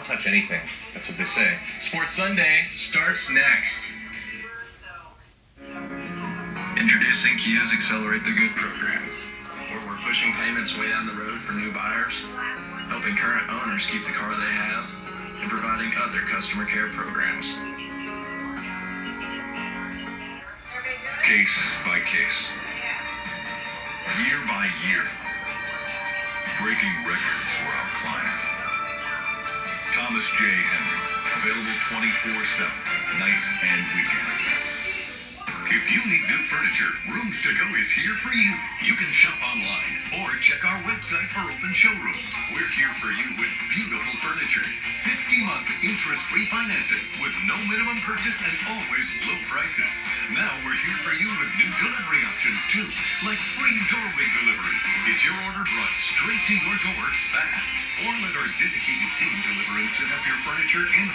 Don't touch anything. That's what they say. Sports Sunday starts next. Introducing Kia's Accelerate the Good program, where we're pushing payments way down the road for new buyers, helping current owners keep the car they have, and providing other customer care programs. Case by case, year by year, breaking records for our clients. Thomas J. Henry, available 24/7, nights and weekends. If you need new furniture, Rooms to Go is here for you. You can shop online or check our website for open showrooms. We're here for you with beautiful furniture, 60-month interest-free financing with no minimum purchase and always low prices. Now we're here for you with new delivery options too, like free doorway delivery. Get your order brought straight to your door fast, or let our dedicated team deliver and set up your furniture in